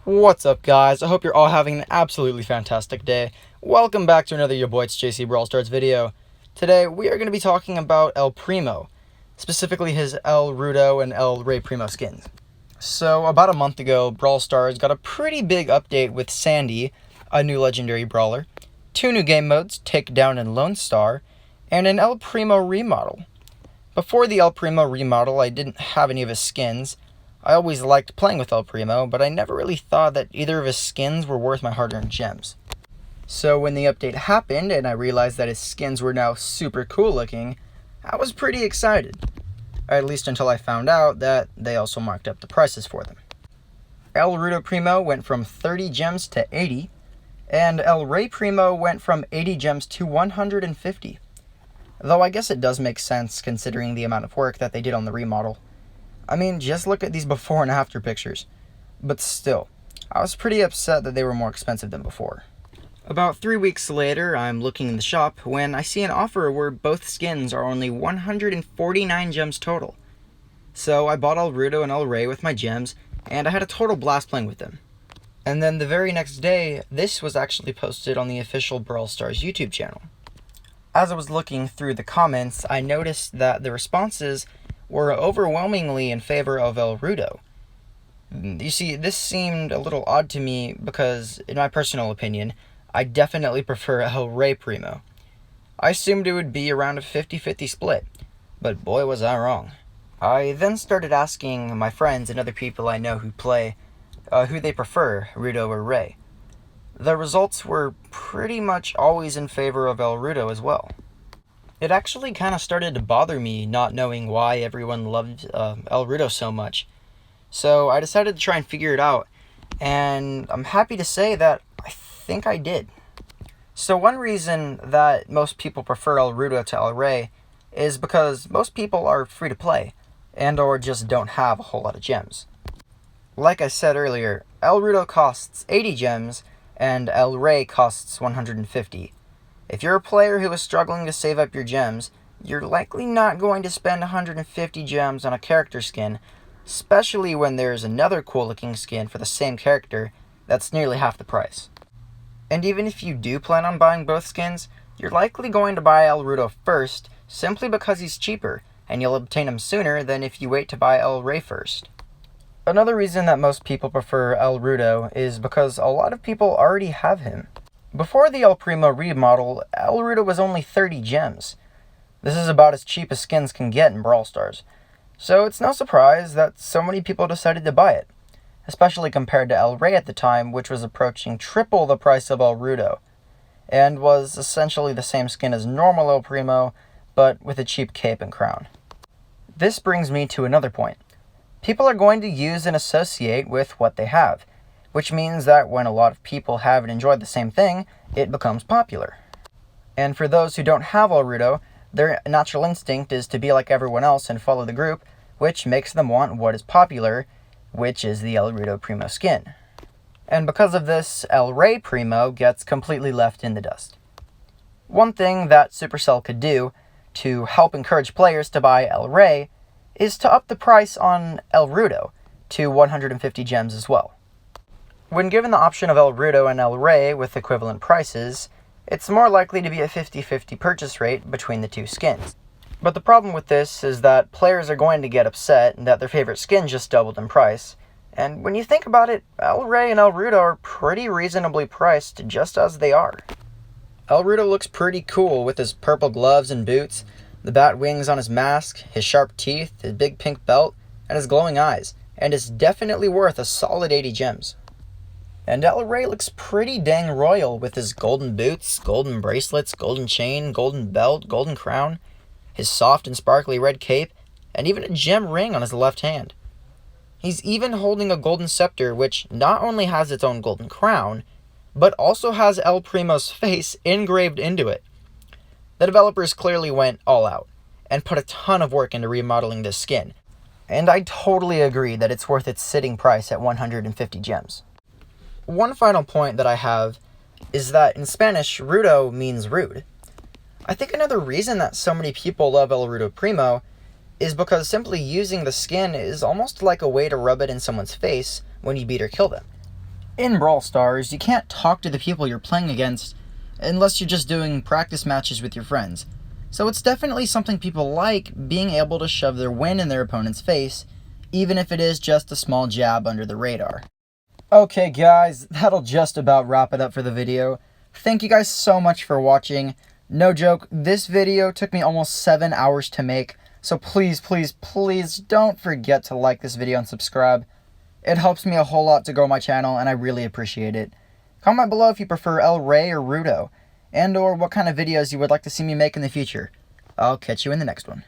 What's up, guys? I hope you're all having an absolutely fantastic day. Welcome back to another Your Boy It's JC Brawl Stars video. Today, we are going to be talking about El Primo, specifically his El Rudo and El Rey Primo skins. So, about a month ago, Brawl Stars got a pretty big update with Sandy, a new legendary brawler, 2 new game modes, Takedown and Lone Star, and an El Primo remodel. Before the El Primo remodel, I didn't have any of his skins. I always liked playing with El Primo, but I never really thought that either of his skins were worth my hard-earned gems. So when the update happened and I realized that his skins were now super cool looking, I was pretty excited. At least until I found out that they also marked up the prices for them. El Rudo Primo went from 30 gems to 80, and El Rey Primo went from 80 gems to 150. Though I guess it does make sense considering the amount of work that they did on the remodel. I mean, just look at these before and after pictures. But still, I was pretty upset that they were more expensive than before. About 3 weeks later, I'm looking in the shop when I see an offer where both skins are only 149 gems total. So I bought El Rudo and El Rey with my gems, and I had a total blast playing with them. And then the very next day, this was actually posted on the official Brawl Stars YouTube channel. As I was looking through the comments, I noticed that the responses were overwhelmingly in favor of El Rudo. You see, this seemed a little odd to me because, in my personal opinion, I definitely prefer El Rey Primo. I assumed it would be around a 50-50 split, but boy was I wrong. I then started asking my friends and other people I know who play who they prefer, Rudo or Rey. The results were pretty much always in favor of El Rudo as well. It actually kind of started to bother me not knowing why everyone loved El Rudo so much. So I decided to try and figure it out, and I'm happy to say that I think I did. So one reason that most people prefer El Rudo to El Rey is because most people are free to play, and or just don't have a whole lot of gems. Like I said earlier, El Rudo costs 80 gems, and El Rey costs 150. If you're a player who is struggling to save up your gems, you're likely not going to spend 150 gems on a character skin, especially when there's another cool looking skin for the same character that's nearly half the price. And even if you do plan on buying both skins, you're likely going to buy El Rudo first simply because he's cheaper, and you'll obtain him sooner than if you wait to buy El Rey first. Another reason that most people prefer El Rudo is because a lot of people already have him. Before the El Primo remodel, El Rudo was only 30 gems. This is about as cheap as skins can get in Brawl Stars, so it's no surprise that so many people decided to buy it, especially compared to El Rey at the time, which was approaching triple the price of El Rudo, and was essentially the same skin as normal El Primo, but with a cheap cape and crown. This brings me to another point. People are going to use and associate with what they have, which means that when a lot of people have and enjoy the same thing, it becomes popular. And for those who don't have El Rudo, their natural instinct is to be like everyone else and follow the group, which makes them want what is popular, which is the El Rudo Primo skin. And because of this, El Rey Primo gets completely left in the dust. One thing that Supercell could do to help encourage players to buy El Rey is to up the price on El Rudo to 150 gems as well. When given the option of El Rudo and El Rey with equivalent prices, it's more likely to be a 50-50 purchase rate between the two skins. But the problem with this is that players are going to get upset that their favorite skin just doubled in price, and when you think about it, El Rey and El Rudo are pretty reasonably priced just as they are. El Rudo looks pretty cool with his purple gloves and boots, the bat wings on his mask, his sharp teeth, his big pink belt, and his glowing eyes, and is definitely worth a solid 80 gems. And El Rey looks pretty dang royal with his golden boots, golden bracelets, golden chain, golden belt, golden crown, his soft and sparkly red cape, and even a gem ring on his left hand. He's even holding a golden scepter which not only has its own golden crown, but also has El Primo's face engraved into it. The developers clearly went all out and put a ton of work into remodeling this skin, and I totally agree that it's worth its sitting price at 150 gems. One final point that I have is that in Spanish, Rudo means rude. I think another reason that so many people love El Rudo Primo is because simply using the skin is almost like a way to rub it in someone's face when you beat or kill them. In Brawl Stars, you can't talk to the people you're playing against unless you're just doing practice matches with your friends. So it's definitely something people like, being able to shove their win in their opponent's face, even if it is just a small jab under the radar. Okay guys, that'll just about wrap it up for the video. Thank you guys so much for watching. No joke, this video took me almost 7 hours to make, so please, please, please don't forget to like this video and subscribe. It helps me a whole lot to grow my channel, and I really appreciate it. Comment below if you prefer El Rey or Rudo, and or what kind of videos you would like to see me make in the future. I'll catch you in the next one.